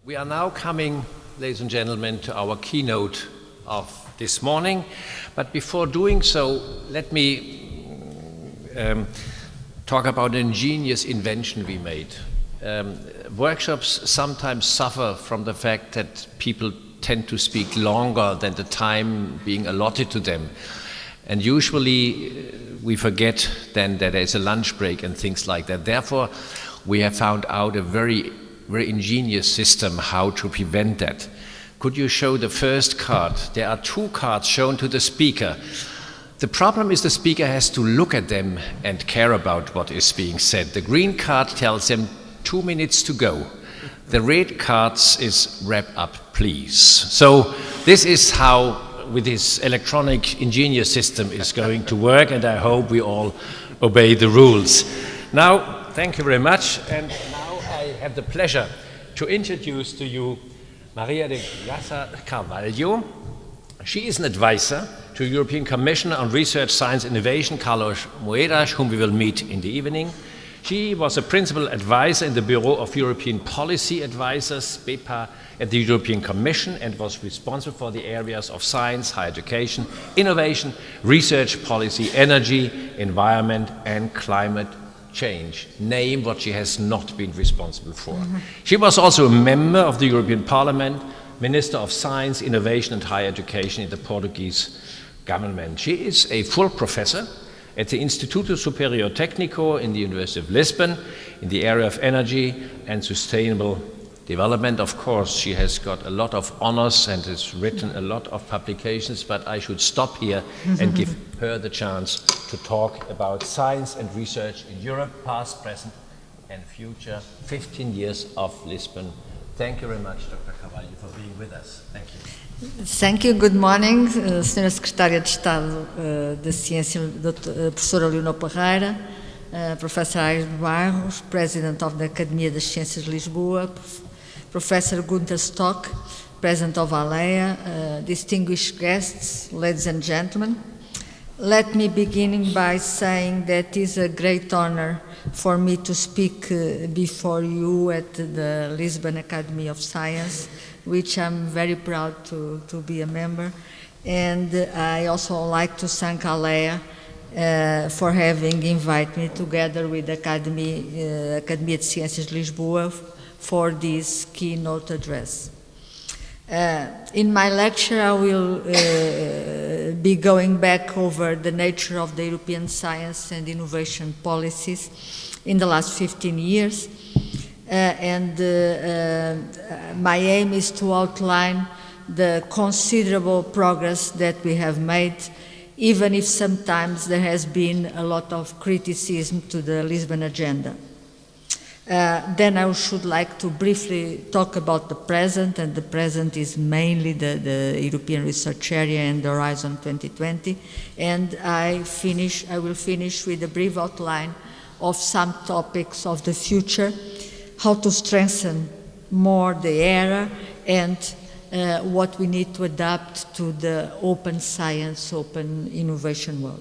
We are now coming, ladies and gentlemen, to our keynote of this morning. But before doing so, let me talk about an ingenious invention we made. Workshops sometimes suffer from the fact that people tend to speak longer than the time being allotted to them. And usually we forget then that there's a lunch break and things like that. Therefore, we have found out a very ingenious system how to prevent that. Could you show the first card? There are two cards shown to the speaker. The problem is the speaker has to look at them and care about what is being said. The green card tells them 2 minutes to go. The red cards is wrap up, please. So this is how, with this electronic ingenious system, is going to work, and I hope we all obey the rules. Now, thank you very much, and now I have the pleasure to introduce to you Maria de Graça Carvalho. She is an advisor to the European Commissioner on Research, Science, Innovation, Carlos Moedas, whom we will meet in the evening. She was a principal advisor in the Bureau of European Policy Advisors, BEPA, at the European Commission, and was responsible for the areas of science, higher education, innovation, research policy, energy, environment, and climate change. Name what she has not been responsible for. She was also a member of the European Parliament, Minister of Science, Innovation and Higher Education in the Portuguese government. She is a full professor at the Instituto Superior Técnico in the University of Lisbon in the area of energy and sustainable development. Of course, she has got a lot of honors and has written a lot of publications, but I should stop here and give her the chance to talk about science and research in Europe, past, present and future, 15 years of Lisbon. Thank you very much, Dr. Carvalho, for being with us. Thank you. Thank you. Good morning, Senhora Secretária de Estado da Ciência, Professora Leonor Parreira, Professor Aires de Barros, President of the Academia das Ciências de Lisboa, Professor Gunther Stock, President of ALLEA, distinguished guests, ladies and gentlemen. Let me begin by saying that it is a great honor for me to speak before you at the Lisbon Academy of Science, which I'm very proud to be a member. And I also like to thank ALLEA for having invited me together with the Academia de Ciências de Lisboa for this keynote address. In my lecture, I will be going back over the nature of the European science and innovation policies in the last 15 years. My aim is to outline the considerable progress that we have made, even if sometimes there has been a lot of criticism to the Lisbon agenda. Then I should like to briefly talk about the present, and the present is mainly the European Research Area and the Horizon 2020. And I will finish with a brief outline of some topics of the future, how to strengthen more the era, and what we need to adapt to the open science, open innovation world.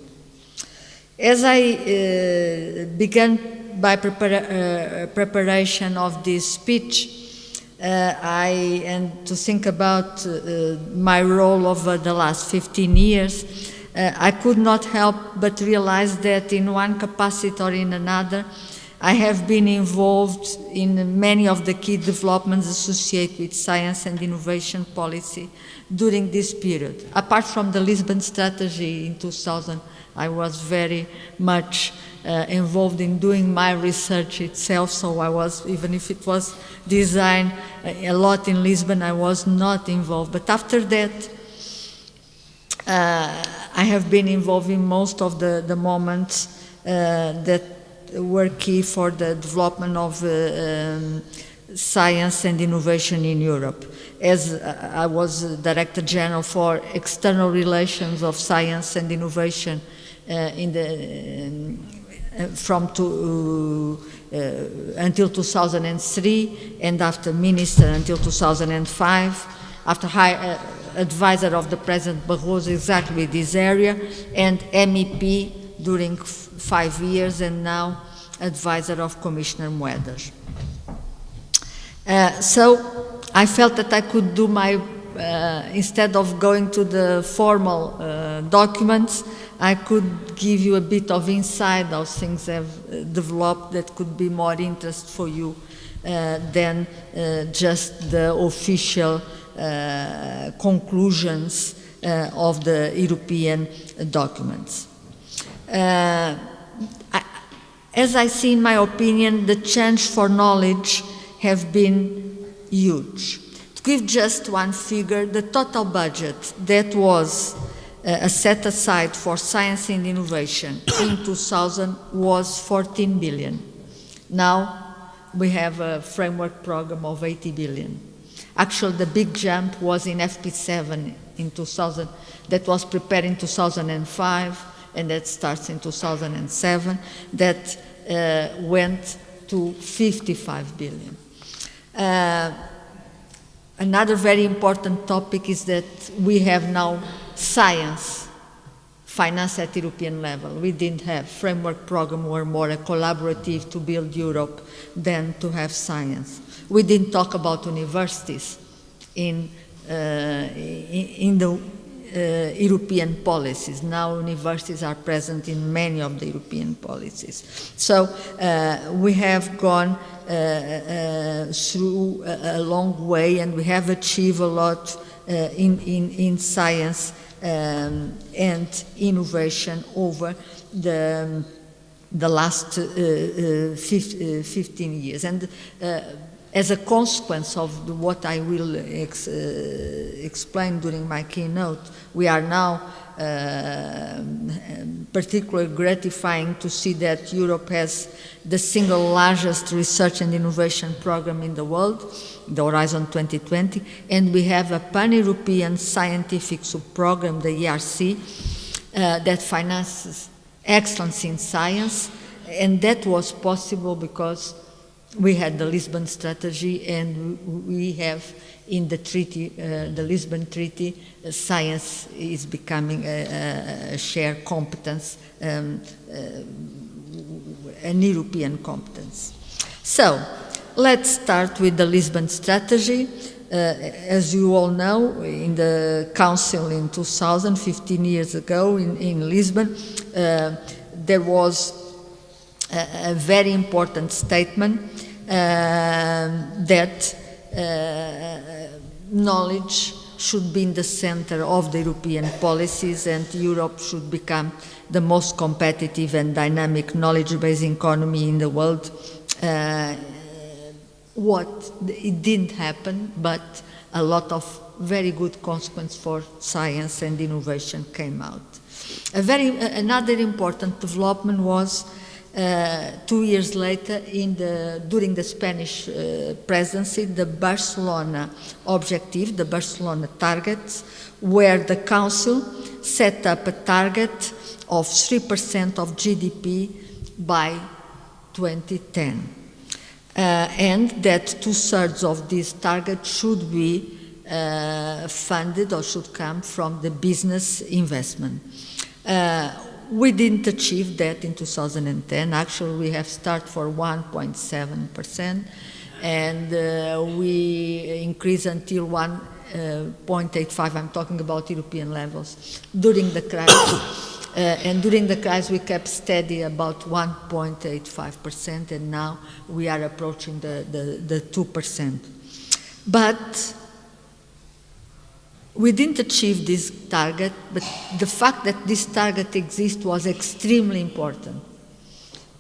As I began by preparation of this speech, and to think about my role over the last 15 years, I could not help but realize that in one capacity or in another, I have been involved in many of the key developments associated with science and innovation policy during this period. Apart from the Lisbon strategy in 2000, I was very much involved in doing my research itself, so I was, even if it was designed a lot in Lisbon, I was not involved. But after that, I have been involved in most of the moments that were key for the development of science and innovation in Europe. As I was Director General for External Relations of Science and Innovation until 2003, and after Minister until 2005, after High Advisor of the President Barroso, exactly this area, and MEP during 5 years, and now Advisor of Commissioner Moedas. So I felt that I could do my, instead of going to the formal documents, I could give you a bit of insight how things have developed that could be more interest for you than just the official conclusions of the European documents. As I see, in my opinion, the change for knowledge have been huge. To give just one figure, the total budget that was set aside for science and innovation in 2000 was 14 billion. Now we have a framework program of 80 billion. Actually, the big jump was in FP7 in 2000, that was prepared in 2005, and that starts in 2007, that went to 55 billion. Another very important topic is that we have now science finance at European level. We didn't have framework program were more a collaborative to build Europe than to have science. We didn't talk about universities in the European policies. Now universities are present in many of the European policies. So we have gone through a long way, and we have achieved a lot in science and innovation over the last 15 years. And as a consequence of what I will explain during my keynote, we are now particularly gratifying to see that Europe has the single largest research and innovation program in the world, the Horizon 2020, and we have a pan-European scientific sub-program, the ERC, that finances excellence in science, and that was possible because we had the Lisbon strategy, and we have in the treaty, the Lisbon Treaty, science is becoming a shared competence, an European competence. So, let's start with the Lisbon strategy. As you all know, in the Council in 2000, 15 years ago in Lisbon, there was a very important statement that knowledge should be in the center of the European policies, and Europe should become the most competitive and dynamic knowledge-based economy in the world. It didn't happen, but a lot of very good consequences for science and innovation came out. Another important development was 2 years later, during the Spanish presidency, the Barcelona objective, the Barcelona targets, where the Council set up a target of 3% of GDP by 2010. And that 2/3 of this target should be funded or should come from the business investment. We didn't achieve that in 2010. Actually, we have started for 1.7%, and we increased until 1.85%. I'm talking about European levels during the crisis. And during the crisis, we kept steady about 1.85%, and now we are approaching the 2%. But we didn't achieve this target, but the fact that this target exists was extremely important.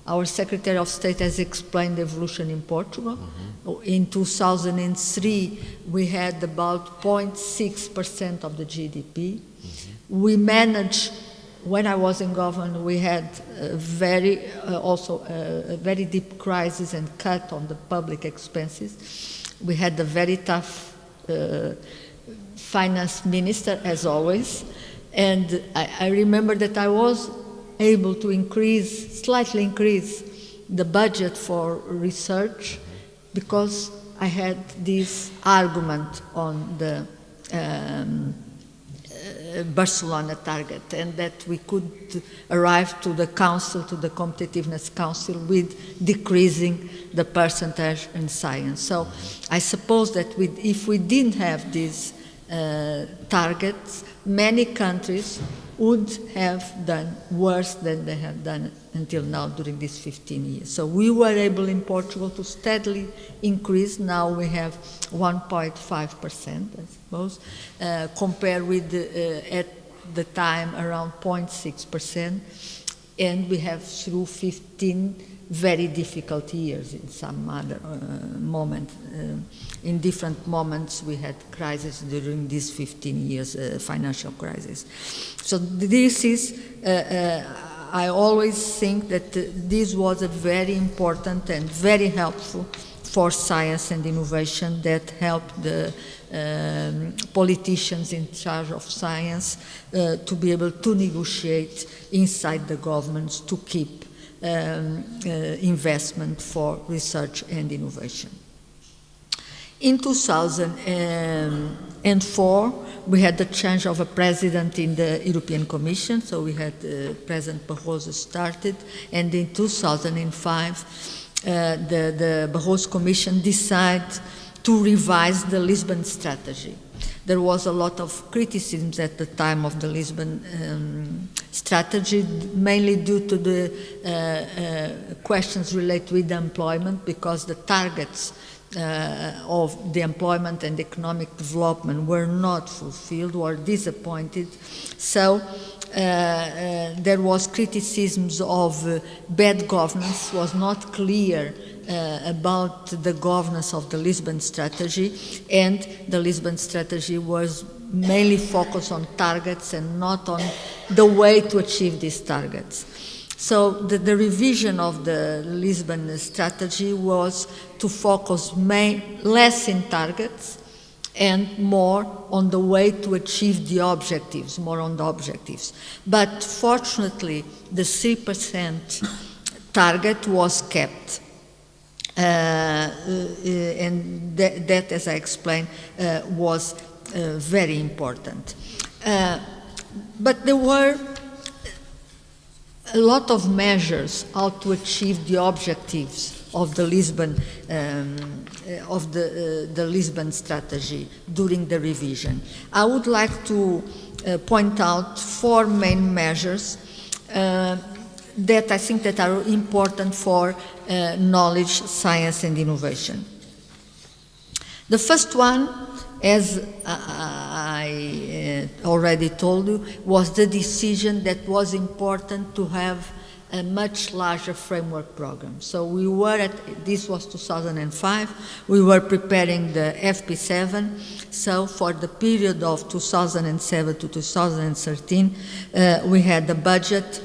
Our Secretary of State has explained the evolution in Portugal. In 2003, we had about 0.6% of the GDP. We managed, when I was in government, we had also a very deep crisis and cut on the public expenses. We had a very tough finance minister, as always, and I remember that I was able to slightly increase the budget for research because I had this argument on the Barcelona target, and that we could arrive to the Council, to the Competitiveness Council, with decreasing the percentage in science. So I suppose that if we didn't have these targets, many countries would have done worse than they have done until now during these 15 years. So we were able in Portugal to steadily increase. Now we have 1.5%, I suppose, compared with at the time around 0.6%, and we have through 15 very difficult years in some other moment. In different moments we had crises during these 15 years, financial crisis. So this is, I always think that this was a very important and very helpful for science and innovation, that helped the politicians in charge of science to be able to negotiate inside the governments to keep investment for research and innovation. In 2004, we had the change of a president in the European Commission, so we had President Barroso started, and in 2005, the Barroso Commission decided to revise the Lisbon strategy. There was a lot of criticisms at the time of the Lisbon strategy, mainly due to the questions related with employment, because the targets of the employment and economic development were not fulfilled, were disappointed. So there was criticisms of bad governance, was not clear about the governance of the Lisbon strategy, and the Lisbon strategy was mainly focused on targets and not on the way to achieve these targets. So the revision of the Lisbon strategy was to focus less in targets and more on the way to achieve the objectives, more on the objectives. But fortunately, the 3% target was kept. And that, as I explained, was very important. But there were a lot of measures how to achieve the objectives of the Lisbon the Lisbon strategy during the revision. I would like to point out 4 main measures that I think that are important for knowledge, science, and innovation. The first one, as I already told you, was the decision that was important to have a much larger framework program. So we were this was 2005, we were preparing the FP7, so for the period of 2007 to 2013, we had a budget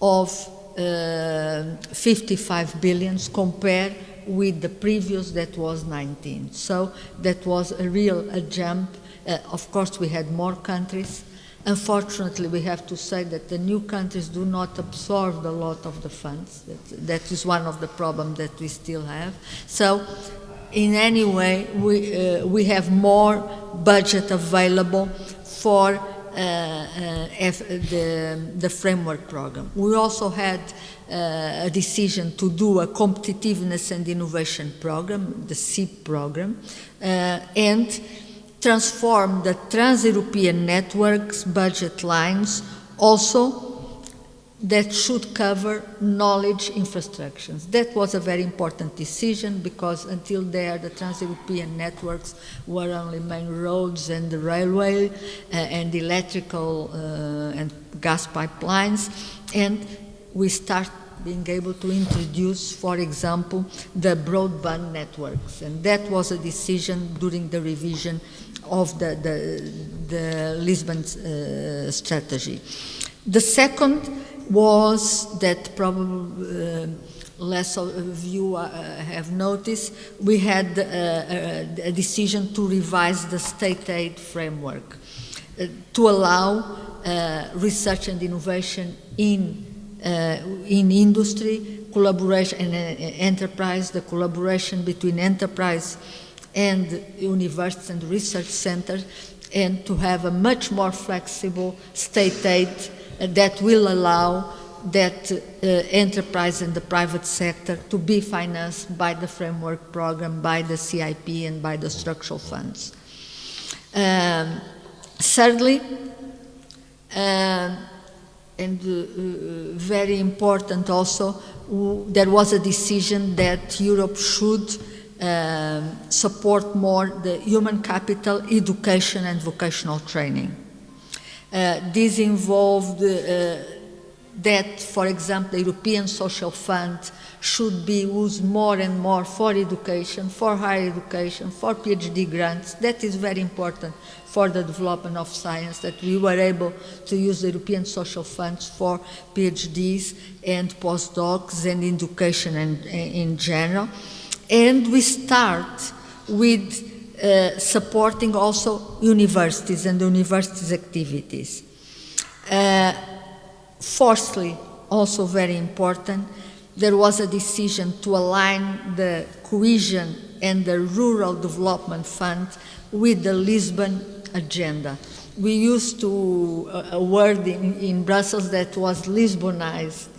of 55 billion compared with the previous that was 19. So that was a jump. Of course, we had more countries. Unfortunately, we have to say that the new countries do not absorb a lot of the funds. That is one of the problems that we still have. So in any way, we have more budget available for the framework program. We also had a decision to do a competitiveness and innovation program, the CIP program, and transform the trans-European networks budget lines also that should cover knowledge infrastructures. That was a very important decision, because until there the trans-European networks were only main roads and the railway and electrical and gas pipelines, and we start being able to introduce, for example, the broadband networks, and that was a decision during the revision of the Lisbon strategy. The second was that probably less of you have noticed, we had a decision to revise the state aid framework to allow research and innovation in industry, collaboration and enterprise, the collaboration between enterprise and universities and research centers and to have a much more flexible state aid that will allow that enterprise and the private sector to be financed by the framework program, by the CIP, and by the structural funds. Thirdly, and very important also, there was a decision that Europe should support more the human capital, education, and vocational training. This involved that, for example, the European Social Fund should be used more and more for education, for higher education, for PhD grants. That is very important for the development of science, that we were able to use the European Social Funds for PhDs and postdocs and education in general. And we start with supporting also universities and universities' activities. Fourthly, also very important, there was a decision to align the cohesion and the rural development fund with the Lisbon agenda. We used to a word in Brussels that was Lisbonized,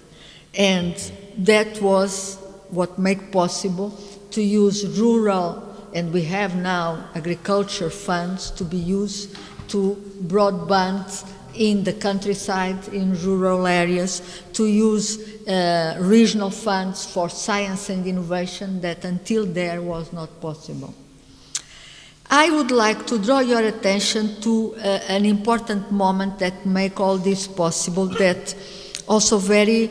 and that was what made possible to use rural, and we have now agriculture funds to be used to broadband in the countryside, in rural areas, to use regional funds for science and innovation that until there was not possible. I would like to draw your attention to an important moment that make all this possible, that also very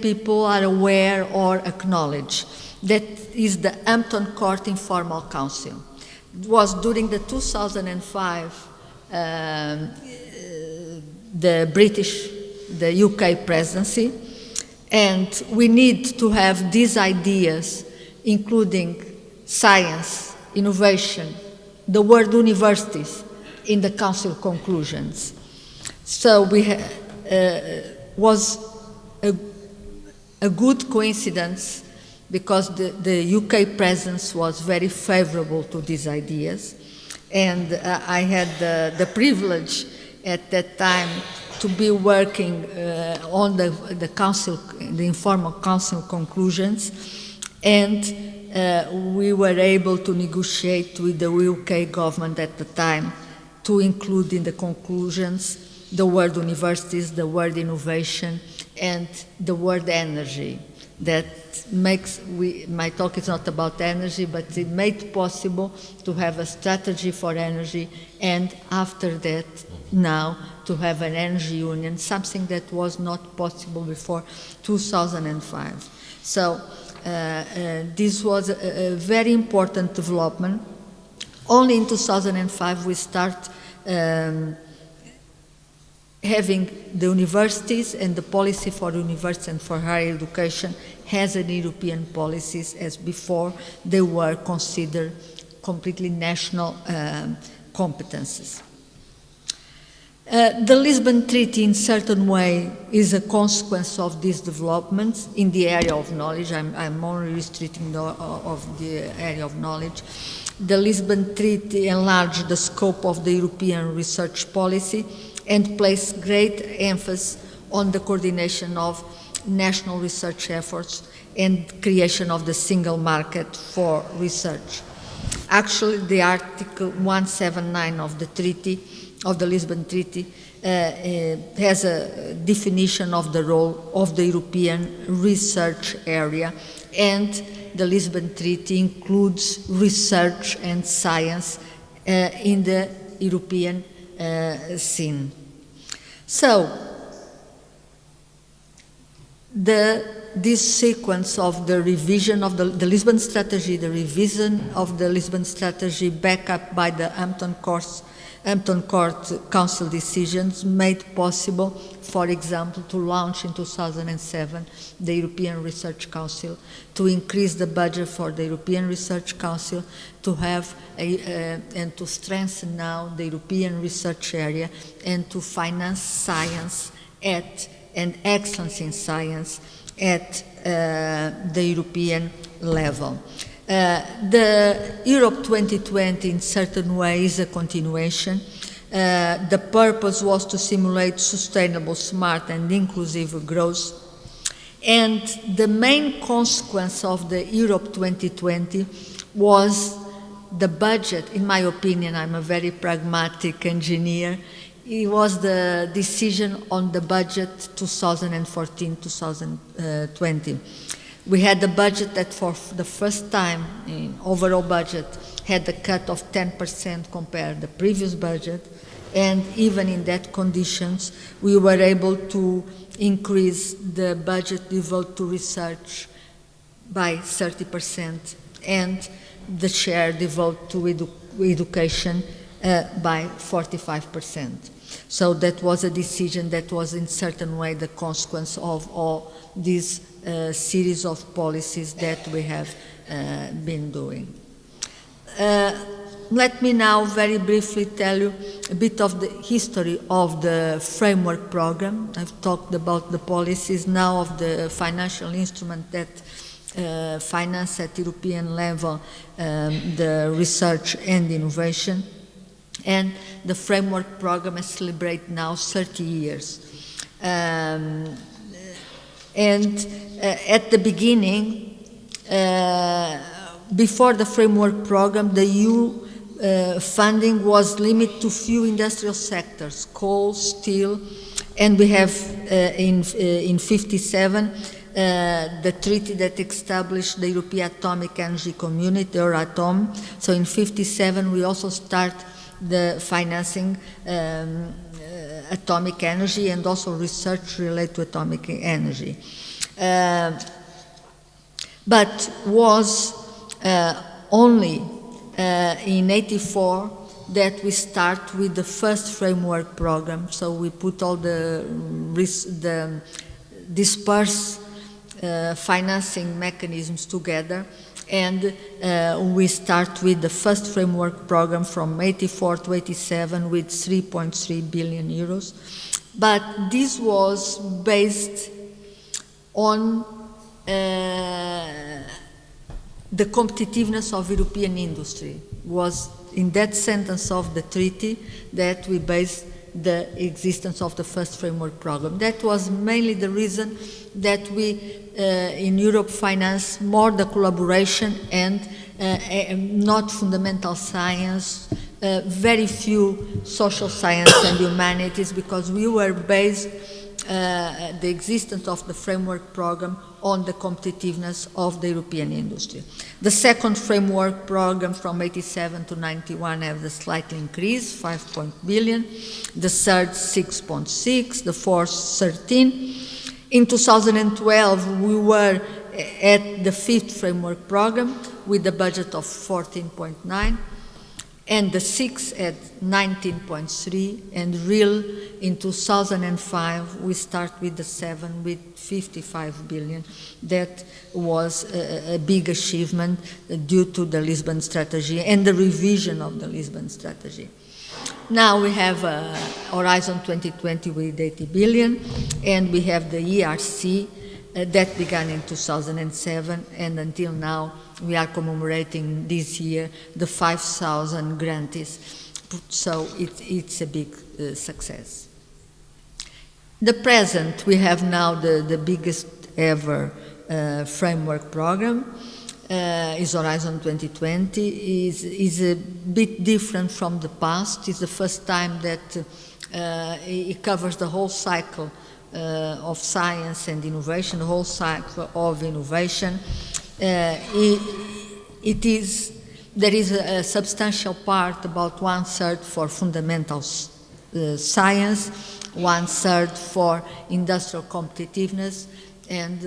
people are aware or acknowledge. That is the Hampton Court Informal Council. It was during the 2005, the UK presidency, and we need to have these ideas, including science, innovation, the word universities, in the council conclusions. So was a good coincidence, because the UK presence was very favorable to these ideas. And I had the privilege at that time to be working on the council, the informal council conclusions, and we were able to negotiate with the UK government at the time to include in the conclusions the word universities, the word innovation, and the word energy. That makes, my talk is not about energy, but it made possible to have a strategy for energy, and after that, now, to have an energy union, something that was not possible before 2005. So this was a very important development. Only in 2005 we start having the universities and the policy for university and for higher education has an European policies, as before they were considered completely national competences. The Lisbon Treaty in certain way is a consequence of these developments in the area of knowledge. I'm only restricting of the area of knowledge. The Lisbon Treaty enlarged the scope of the European research policy and placed great emphasis on the coordination of national research efforts and creation of the single market for research. Actually, the Article 179 of the treaty, of the Lisbon Treaty, has a definition of the role of the European research area, and the Lisbon Treaty includes research and science in the European scene. So, this sequence of the revision of the Lisbon Strategy, the revision of the Lisbon Strategy backed up by the Hampton Court Council decisions made possible, for example, to launch in 2007 the European Research Council, to increase the budget for the European Research Council, to have and to strengthen now the European research area, and to finance science and excellence in science at the European level. The Europe 2020 in certain ways is a continuation. The purpose was to simulate sustainable, smart and inclusive growth. And the main consequence of the Europe 2020 was the budget. In my opinion, I'm a very pragmatic engineer. It was the decision on the budget 2014-2020. We had a budget that for the first time in overall budget had a cut of 10% compared to the previous budget, and even in that conditions we were able to increase the budget devoted to research by 30% and the share devoted to education by 45%. So that was a decision that was in certain way the consequence of all these series of policies that we have been doing. Let me now very briefly tell you a bit of the history of the framework program. I've talked about the policies, now of the financial instrument that finance at European level the research and innovation. And the framework program has celebrated now 30 years. At the beginning, before the framework program, the EU funding was limited to few industrial sectors, coal, steel, and we have in 57 the treaty that established the European Atomic Energy Community, Euratom. So in 57 we also start the financing atomic energy and also research related to atomic energy. But was only in 84 that we start with the first framework program. So we put all the dispersed financing mechanisms together, and we start with the first framework program from 84 to 87 with 3.3 billion euros. But this was based on the competitiveness of European industry. Was in that sentence of the treaty that we based the existence of the first framework program. That was mainly the reason that we in Europe finance more the collaboration and not fundamental science, very few social science and humanities, because we were based the existence of the framework program on the competitiveness of the European industry. The second framework program from 87 to 91 have a slight increase, 5 billion. The third, 6.6. The fourth, 13. In 2012, we were at the fifth framework program with a budget of 14.9. And the sixth at 19.3, and real in 2005 we start with the seven with 55 billion. That was a big achievement due to the Lisbon strategy and the revision of the Lisbon strategy. Now we have Horizon 2020 with 80 billion, and we have the ERC that began in 2007, and until now we are commemorating this year the 5,000 grantees, so it's a big success. The present, we have now the biggest ever framework program, is Horizon 2020, is a bit different from the past. It's the first time that it covers the whole cycle of science and innovation, the whole cycle of innovation. There is a substantial part, about 1/3 for fundamental science, 1/3 for industrial competitiveness, and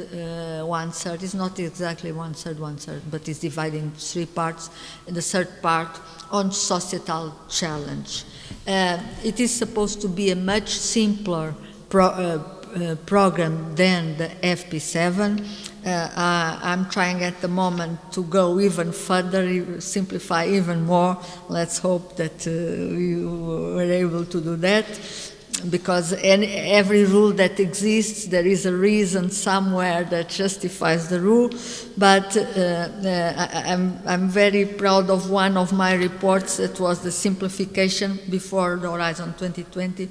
1/3 is not exactly 1/3, but it's divided in 3 parts, and the third part on societal challenge. It is supposed to be a much simpler program than the FP7. I'm trying at the moment to go even further, simplify even more. Let's hope that we were able to do that. because every rule that exists, there is a reason somewhere that justifies the rule. But I'm very proud of one of my reports that was the simplification before the Horizon 2020,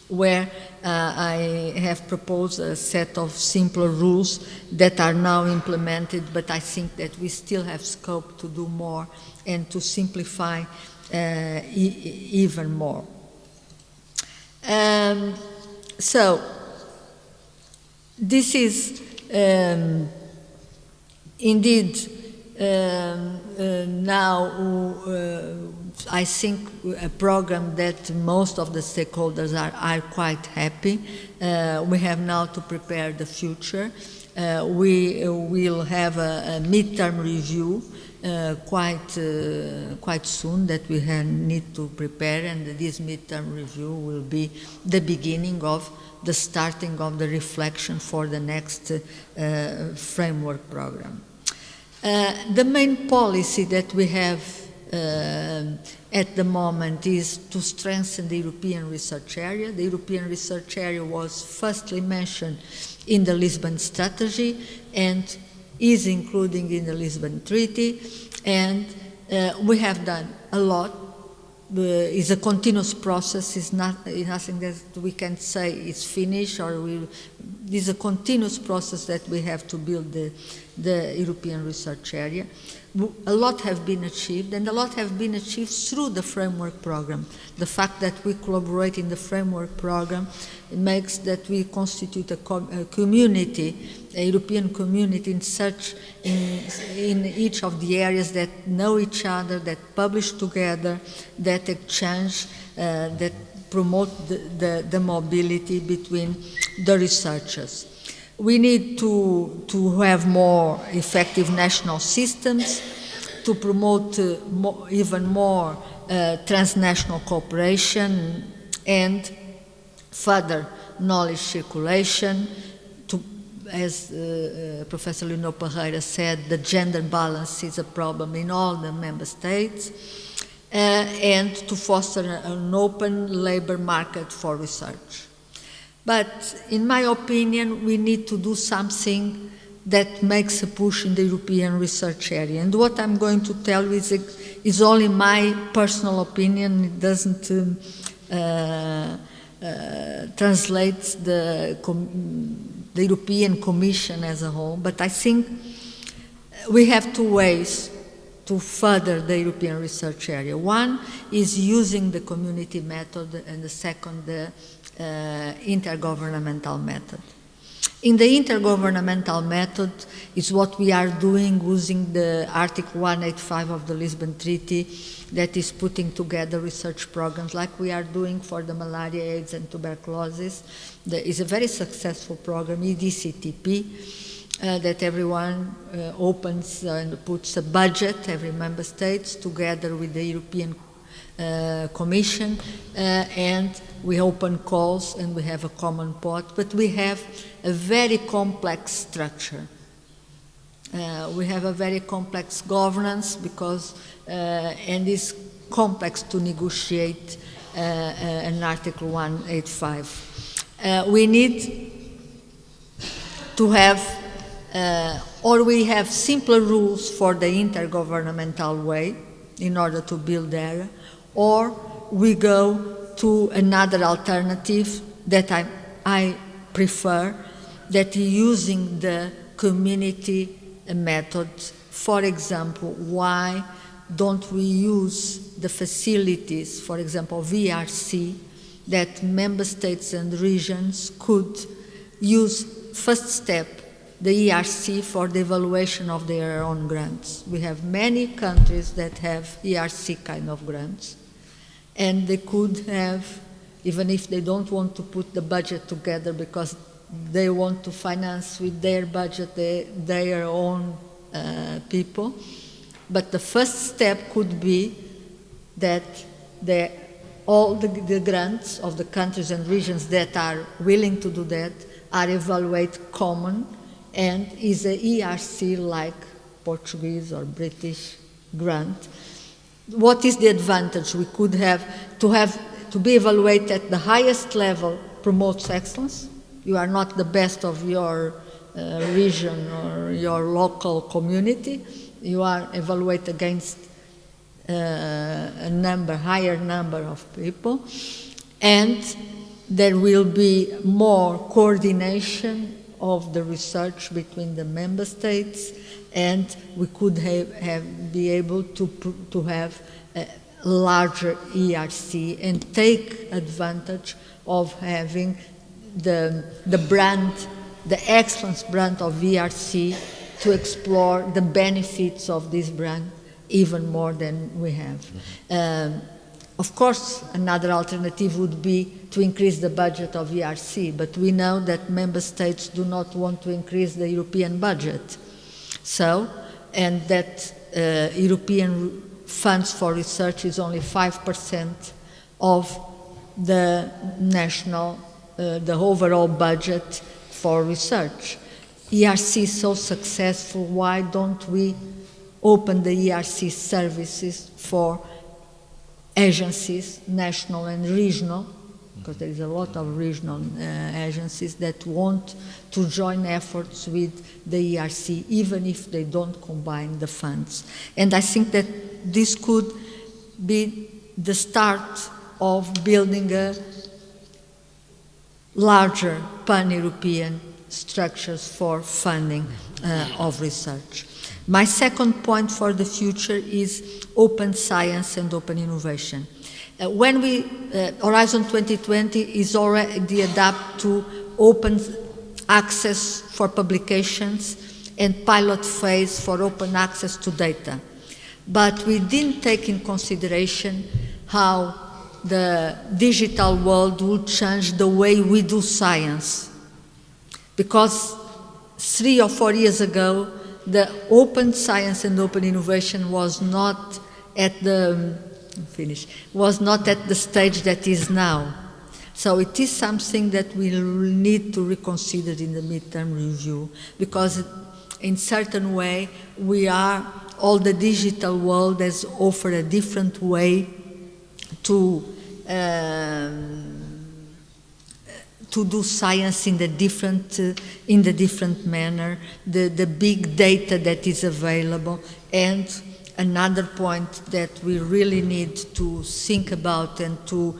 where I have proposed a set of simpler rules that are now implemented, but I think that we still have scope to do more and to simplify even more. So this is indeed now I think a program that most of the stakeholders are quite happy. We have now to prepare the future. We will have a midterm review quite soon that we need to prepare, and this midterm review will be the beginning of the starting of the reflection for the next framework program. The main policy that we have at the moment is to strengthen the European research area. The European research area was firstly mentioned in the Lisbon strategy and is including in the Lisbon Treaty, and we have done a lot. It's a continuous process. It's nothing that we can say is finished, or it's a continuous process that we have to build the European research area. A lot have been achieved, and a lot have been achieved through the framework program. The fact that we collaborate in the framework program makes that we constitute a community, a European community in each of the areas that know each other, that publish together, that exchange, that promote the mobility between the researchers. We need to have more effective national systems, to promote even more transnational cooperation and further knowledge circulation. As Professor Leonor Pereira said, the gender balance is a problem in all the member states, and to foster an open labor market for research. But in my opinion, we need to do something that makes a push in the European research area. And what I'm going to tell you is only my personal opinion. It doesn't translate the European Commission as a whole. But I think we have two ways to further the European research area. One is using the community method, and the second, the intergovernmental method. In the intergovernmental method is what we are doing using the Article 185 of the Lisbon Treaty, that is putting together research programs like we are doing for the malaria, AIDS and tuberculosis. There is a very successful program, EDCTP, that everyone opens and puts a budget, every member state, together with the European Commission, and we open calls and we have a common pot, but we have a very complex structure. We have a very complex governance because, and it's complex to negotiate an Article 185. We need to have, or we have simpler rules for the intergovernmental way in order to build area, or we go to another alternative that I prefer, that is using the community method. For example, why don't we use the facilities, for example, VRC, that member states and regions could use first step, the ERC, for the evaluation of their own grants. We have many countries that have ERC kind of grants, and they could have, even if they don't want to put the budget together because they want to finance with their budget their own people, but the first step could be that all the grants of the countries and regions that are willing to do that are evaluated common and is a ERC like Portuguese or British grant. What is the advantage? We could have to have to be evaluated at the highest level promotes excellence. You are not the best of your region or your local community. You are evaluated against a higher number of people, and there will be more coordination of the research between the member states, and we could be able to have a larger ERC and take advantage of having the excellence brand of ERC to explore the benefits of this brand even more than we have. Of course, another alternative would be to increase the budget of ERC, but we know that member states do not want to increase the European budget. So, and that European funds for research is only 5% of the national, the overall budget for research. ERC is so successful, why don't we open the ERC services for agencies, national and regional, because there is a lot of regional agencies that want to join efforts with the ERC, even if they don't combine the funds. And I think that this could be the start of building a larger pan-European structures for funding of research. My second point for the future is open science and open innovation. When Horizon 2020 is already adapted to open access for publications and pilot phase for open access to data. But we didn't take in consideration how the digital world will change the way we do science. Because 3 or 4 years ago, the open science and open innovation was not at the stage that is now. So it is something that we need to reconsider in the midterm review, because in certain way all the digital world has offered a different way to do science in the different manner, the big data that is available. And another point that we really need to think about and to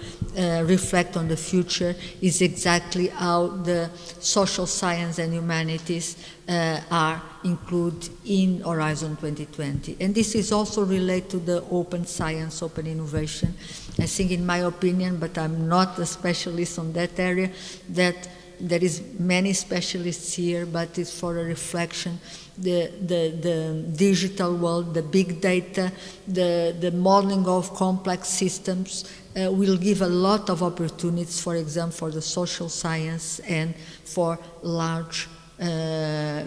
reflect on the future is exactly how the social science and humanities are included in Horizon 2020. And this is also related to the open science, open innovation. I think, in my opinion, but I'm not a specialist on that area, that there is many specialists here, but it's for a reflection. The digital world, the big data, the modeling of complex systems will give a lot of opportunities, for example, for the social science and for large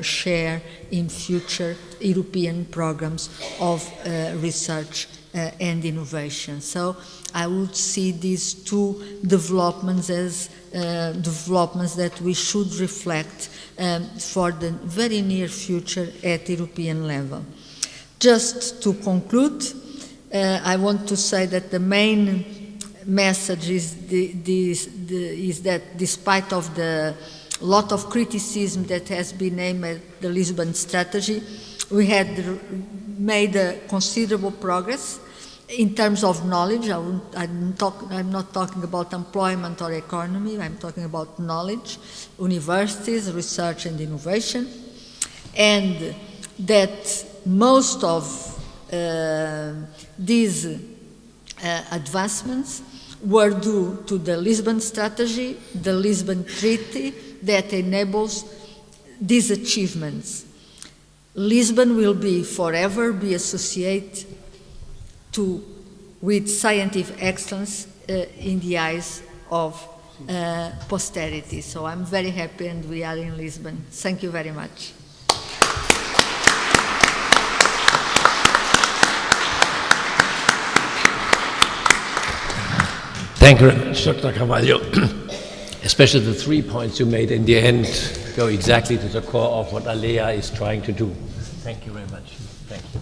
share in future European programs of research and innovation. So I would see these two developments as developments that we should reflect for the very near future at European level. Just to conclude, I want to say that the main message is that despite of the lot of criticism that has been aimed at the Lisbon strategy, we had made a considerable progress in terms of knowledge. I'm not talking about employment or economy, I'm talking about knowledge, universities, research and innovation, and that most of these advancements were due to the Lisbon strategy, the Lisbon Treaty that enables these achievements. Lisbon will forever be associated with scientific excellence in the eyes of posterity. So I'm very happy, and we are in Lisbon. Thank you very much. Thank you, Dr. Carvalho. Especially the 3 points you made in the end go exactly to the core of what ALLEA is trying to do. Thank you very much. Thank you.